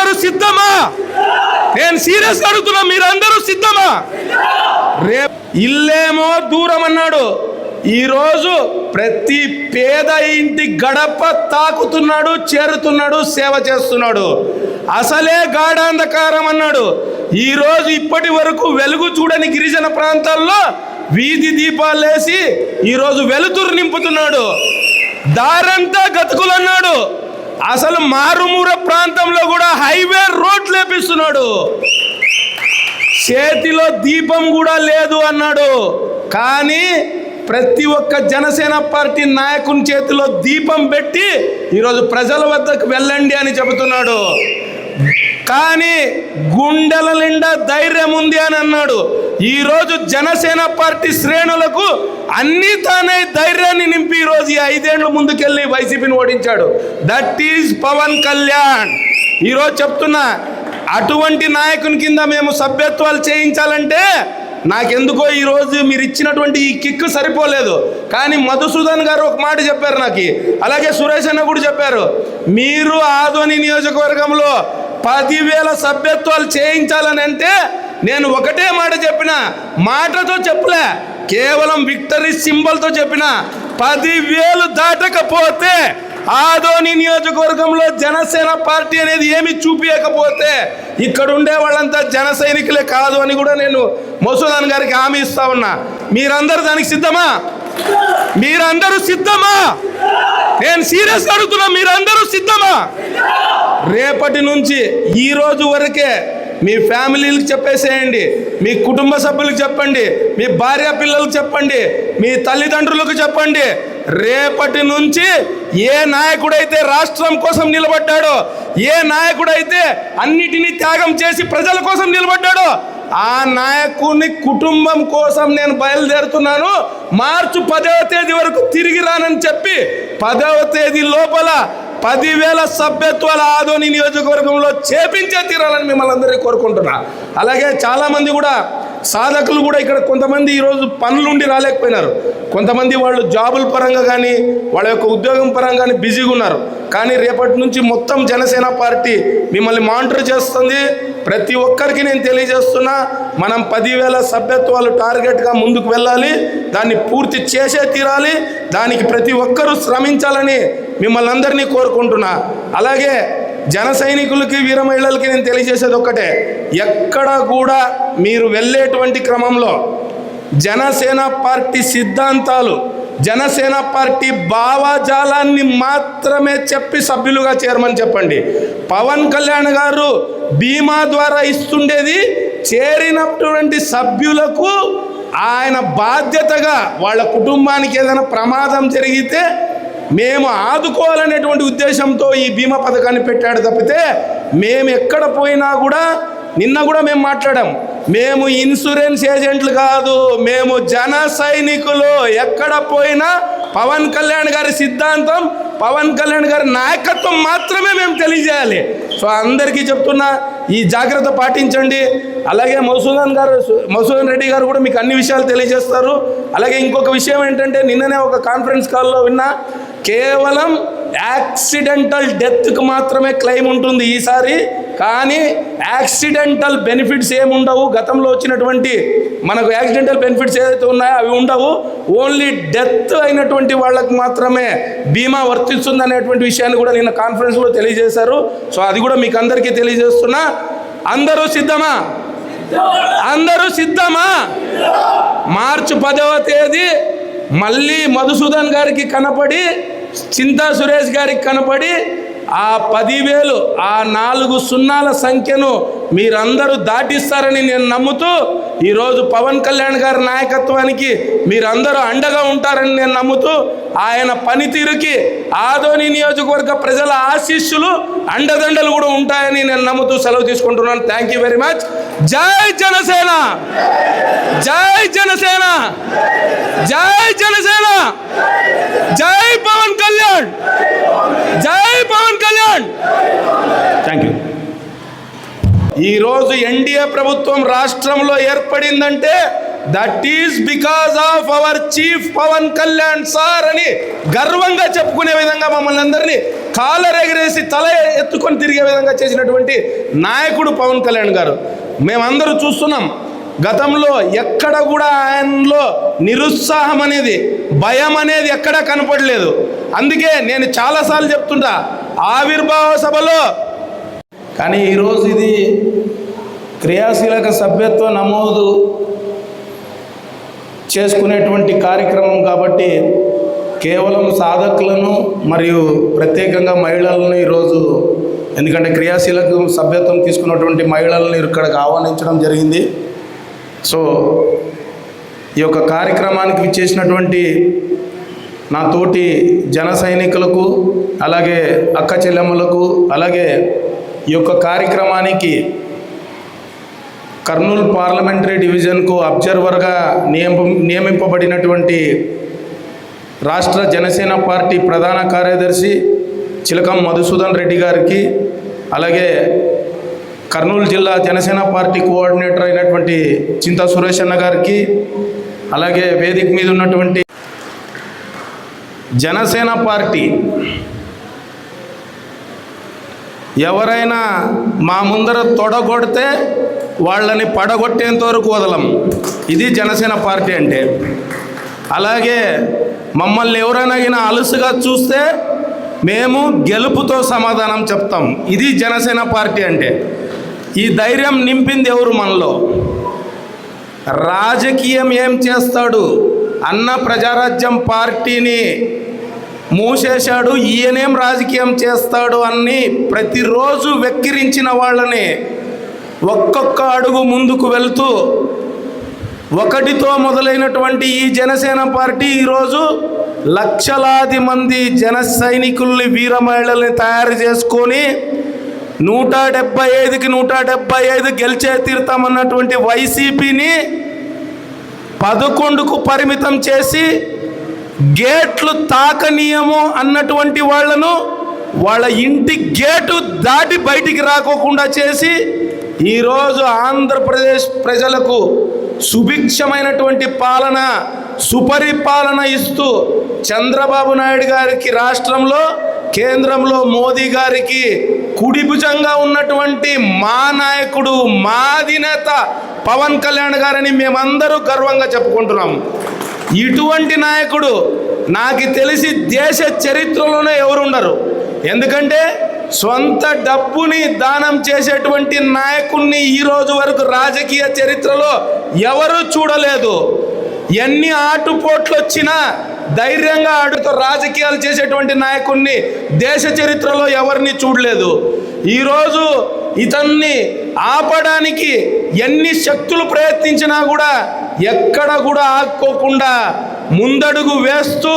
మీరందరూ సిద్ధమా? నేను సీరియస్ అడుగుతున్నా, మీరందరూ సిద్ధమా? రేపు ఇల్లేమో దూరం అన్నాడు, ఈరోజు ప్రతి పేద ఇంటి గడప తాకుతున్నాడు, చేరుతున్నాడు, సేవ చేస్తున్నాడు. అసలే గాఢాంధకారం అన్నాడు, ఈరోజు ఇప్పటి వరకు వెలుగు చూడని గిరిజన ప్రాంతాల్లో వీధి దీపాలు వేసి ఈరోజు వెలుతురు నింపుతున్నాడు. దారంతా గతుకులు అన్నాడు, అసలు మారుమూర ప్రాంతంలో కూడా హైవే రోడ్ లేపిస్తున్నాడు. చేతిలో దీపం కూడా లేదు అన్నాడు, కానీ ప్రతి ఒక్క జనసేన పార్టీ నాయకుని చేతిలో దీపం పెట్టి ఈరోజు ప్రజల వద్దకు వెళ్ళండి అని చెబుతున్నాడు. కానీ గుండెల నిండా ధైర్యం ఉంది అని అన్నాడు. ఈరోజు జనసేన పార్టీ శ్రేణులకు అన్ని తానే ధైర్యాన్ని నింపి ఈరోజు ఈ 5 ఏళ్ళు ముందుకెళ్ళి వైసీపీని ఓడించాడు. That is Pawan Kalyan. ఈరోజు చెప్తున్నా, అటువంటి నాయకుని కింద మేము సభ్యత్వాలు చేయించాలంటే నాకెందుకో ఈరోజు మీరు ఇచ్చినటువంటి ఈ కిక్కు సరిపోలేదు. కానీ మధుసూదన్ గారు ఒక మాట చెప్పారు నాకు, అలాగే సురేష్ అన్న కూడా చెప్పారు, మీరు ఆదోని నియోజకవర్గంలో 10,000 సభ్యత్వాలు చేయించాలని అంటే నేను ఒకటే మాట చెప్పిన, మాటతో చెప్పలే, కేవలం విక్టరీ సింబల్తో చెప్పిన, 10,000 దాటకపోతే ఆదోని నియోజకవర్గంలో జనసేన పార్టీ అనేది ఏమి చూపించకపోతే ఇక్కడ ఉండే వాళ్ళంతా జన సైనికులే కాదు అని కూడా నేను మధుసూదన్ గారికి హామీ ఇస్తా ఉన్నా. మీరందరూ దానికి సిద్ధమా? మీరందరూ సిద్ధమా? నేను సీరియస్ అడుగుతున్నా, మీరందరూ సిద్ధమా? రేపటి నుంచి ఈ రోజు వరకే మీ ఫ్యామిలీలకు చెప్పేసేయండి, మీ కుటుంబ సభ్యులకు చెప్పండి, మీ భార్య పిల్లలకు చెప్పండి, మీ తల్లిదండ్రులకు చెప్పండి, రేపటి నుంచి ఏ నాయకుడైతే రాష్ట్రం కోసం నిలబడ్డాడో, ఏ నాయకుడైతే అన్నిటినీ త్యాగం చేసి ప్రజల కోసం నిలబడ్డాడో ఆ నాయకుని కుటుంబం కోసం నేను బయలుదేరుతున్నాను. మార్చి 10వ తేదీ వరకు తిరిగి రానని చెప్పి 10వ తేదీ లోపల 10,000 సభ్యత్వాల ఆదోని నియోజకవర్గంలో చేపించే తీరాలని మిమ్మల్ని అందరినీ కోరుకుంటున్నా. అలాగే చాలామంది కూడా సాధకులు కూడా ఇక్కడ కొంతమంది ఈరోజు పనులుండి రాలేకపోయినారు, కొంతమంది వాళ్ళు జాబుల పరంగా కానీ వాళ్ళ యొక్క ఉద్యోగం పరంగా కానీ బిజీగా ఉన్నారు. కానీ రేపటి నుంచి మొత్తం జనసేన పార్టీ మిమ్మల్ని మానిటర్ చేస్తుంది. ప్రతి ఒక్కరికి నేను తెలియజేస్తున్నా, మనం 10,000 సభ్యత్వాలు టార్గెట్గా ముందుకు వెళ్ళాలి, దాన్ని పూర్తి చేసే తీరాలి, దానికి ప్రతి ఒక్కరూ శ్రమించాలని మిమ్మల్ని అందరినీ కోరుకుంటున్నా. అలాగే జన సైనికులకి వీర మహిళలకి నేను తెలియజేసేది ఒక్కటే, ఎక్కడ కూడా మీరు వెళ్ళేటువంటి క్రమంలో జనసేన పార్టీ సిద్ధాంతాలు, జనసేన పార్టీ భావజాలాన్ని మాత్రమే చెప్పి సభ్యులుగా చేరమని చెప్పండి. పవన్ కళ్యాణ్ గారు బీమా ద్వారా ఇస్తుండేది చేరినటువంటి సభ్యులకు ఆయన బాధ్యతగా వాళ్ళ కుటుంబానికి ఏదైనా ప్రమాదం జరిగితే మేము ఆదుకోవాలనేటువంటి ఉద్దేశంతో ఈ బీమా పథకాన్ని పెట్టాడు తప్పితే మేము ఎక్కడ పోయినా కూడా, నిన్న కూడా మేము మాట్లాడాం, మేము ఇన్సూరెన్స్ ఏజెంట్లు కాదు, మేము జన సైనికులు. ఎక్కడ పోయినా పవన్ కళ్యాణ్ గారి సిద్ధాంతం, పవన్ కళ్యాణ్ గారి నాయకత్వం మాత్రమే మేము తెలియజేయాలి. సో అందరికీ చెప్తున్నా, ఈ జాగ్రత్త పాటించండి. అలాగే మధుసూదన్ రెడ్డి గారు కూడా మీకు అన్ని విషయాలు తెలియజేస్తారు. అలాగే ఇంకొక విషయం ఏంటంటే, నిన్ననే ఒక కాన్ఫరెన్స్ కాల్లో విన్నా, కేవలం యాక్సిడెంటల్ డెత్కి మాత్రమే క్లెయిమ్ ఉంటుంది ఈసారి, కానీ యాక్సిడెంటల్ బెనిఫిట్స్ ఏముండవు. గతంలో వచ్చినటువంటి మనకు యాక్సిడెంటల్ బెనిఫిట్స్ ఏదైతే ఉన్నాయో అవి ఉండవు. ఓన్లీ డెత్ అయినటువంటి వాళ్ళకు మాత్రమే బీమా వర్తిస్తుంది అనేటువంటి విషయాన్ని కూడా నిన్న కాన్ఫరెన్స్లో తెలియజేశారు. సో అది కూడా మీకు అందరికీ తెలియజేస్తున్నా. అందరూ సిద్ధమా? అందరూ సిద్ధమా? మార్చి 10వ తేదీ మళ్ళీ మధుసూదన్ గారికి కనపడి, చింతా సురేష్ గారికి కనపడి ఆ 10,000 ఆ 4 సున్నాల సంఖ్యను మీరందరూ దాటిస్తారని నేను నమ్ముతూ, ఈరోజు పవన్ కళ్యాణ్ గారి నాయకత్వానికి మీరందరూ అండగా ఉంటారని నేను నమ్ముతూ, ఆయన పనితీరుకి ఆదోని నియోజకవర్గ ప్రజల ఆశీస్సులు, అండదండలు కూడా ఉంటాయని నేను నమ్ముతూ సెలవు తీసుకుంటున్నాను. Thank you very much. జై జనసేన, జై జనసేన, జై జనసేన, జై పవన్ కళ్యాణ్, జై పవన్ కళ్యాణ్. Thank you. ఈరోజు ఎన్డీఏ ప్రభుత్వం రాష్ట్రంలో ఏర్పడిందంటే that is because of our chief Pawan Kalyan sir అని గర్వంగా చెప్పుకునే విధంగా మమ్మల్ని అందరినీ కాలర్ ఎగరేసి తల ఎత్తుకొని తిరిగే విధంగా చేసినటువంటి నాయకుడు పవన్ కళ్యాణ్ గారు. మేమందరూ చూస్తున్నాం, గతంలో ఎక్కడ కూడా ఆయనలో నిరుత్సాహం అనేది, భయం అనేది ఎక్కడా కనపడలేదు. అందుకే నేను చాలాసార్లు చెప్తుంటా ఆవిర్భావ సభలో. కానీ ఈరోజు ఇది క్రియాశీలక సభ్యత్వ నమోదు చేసుకునేటువంటి కార్యక్రమం కాబట్టి కేవలం సాధకులను మరియు ప్రత్యేకంగా మహిళలను ఈరోజు, ఎందుకంటే క్రియాశీలక సభ్యత్వం తీసుకున్నటువంటి మహిళలను ఇక్కడికి ఆహ్వానించడం జరిగింది. సో ఈ యొక్క కార్యక్రమానికి విచ్చేసినటువంటి నా తోటి జన సైనికులకు, అలాగే అక్క చెల్లెమ్మలకు, అలాగే ఈ యొక్క కార్యక్రమానికి కర్నూలు పార్లమెంటరీ డివిజన్కు అబ్జర్వర్గా నియమింపబడినటువంటి రాష్ట్ర జనసేన పార్టీ ప్రధాన కార్యదర్శి చిలకం మధుసూదన్ రెడ్డి గారికి, అలాగే కర్నూలు జిల్లా జనసేన పార్టీ కోఆర్డినేటర్ అయినటువంటి చింతా సురేష్ అన్న గారికి, అలాగే వేదిక మీద ఉన్నటువంటి జనసేన పార్టీ ఎవరైనా మా ముందర తొడగొడితే వాళ్ళని పడగొట్టేంత వరకు వదలం. ఇది జనసేన పార్టీ అంటే. అలాగే మమ్మల్ని ఎవరైనా అలుసుగా చూస్తే మేము గెలుపుతో సమాధానం చెప్తాం. ఇది జనసేన పార్టీ అంటే. ఈ ధైర్యం నింపింది ఎవరు మనలో? రాజకీయం ఏం చేస్తాడు అన్న ప్రజారాజ్యం పార్టీని మూసేశాడు, ఈయనేం రాజకీయం చేస్తాడు అని ప్రతిరోజు వెక్కిరించిన వాళ్ళని ఒక్కొక్క అడుగు ముందుకు వెళ్తూ ఒకటితో మొదలైనటువంటి ఈ జనసేన పార్టీ ఈరోజు లక్షలాది మంది జన సైనికుల్ని, వీర మహిళల్ని తయారు చేసుకొని 175కి 175 గెలిచే తీరుతామన్నటువంటి వైసీపీని 11కు పరిమితం చేసి గేట్లు తాకనీయము అన్నటువంటి వాళ్లను వాళ్ళ ఇంటి గేటు దాటి బయటికి రాకోకుండా చేసి ఈరోజు ఆంధ్రప్రదేశ్ ప్రజలకు సుభిక్షమైనటువంటి పాలన, సుపరిపాలన ఇస్తూ చంద్రబాబు నాయుడు గారికి రాష్ట్రంలో, కేంద్రంలో మోదీ గారికి కుడి భుజంగా ఉన్నటువంటి మా నాయకుడు, మా అధినేత పవన్ కళ్యాణ్ గారని మేమందరూ గర్వంగా చెప్పుకుంటున్నాం. ఇటువంటి నాయకుడు నాకు తెలిసి దేశ చరిత్రలోనే ఎవరుండరు. ఎందుకంటే సొంత డబ్బుని దానం చేసేటువంటి నాయకుడిని ఈరోజు వరకు రాజకీయ చరిత్రలో ఎవరు చూడలేదు. ఎన్ని ఆటుపోట్లు వచ్చినా ధైర్యంగా అడుగుతూ రాజకీయాలు చేసేటువంటి నాయకుడిని దేశ చరిత్రలో ఎవరిని చూడలేదు. ఈరోజు ఇతన్ని ఆపడానికి ఎన్ని శక్తులు ప్రయత్నించినా కూడా ఎక్కడ కూడా ఆపుకోకుండా ముందడుగు వేస్తూ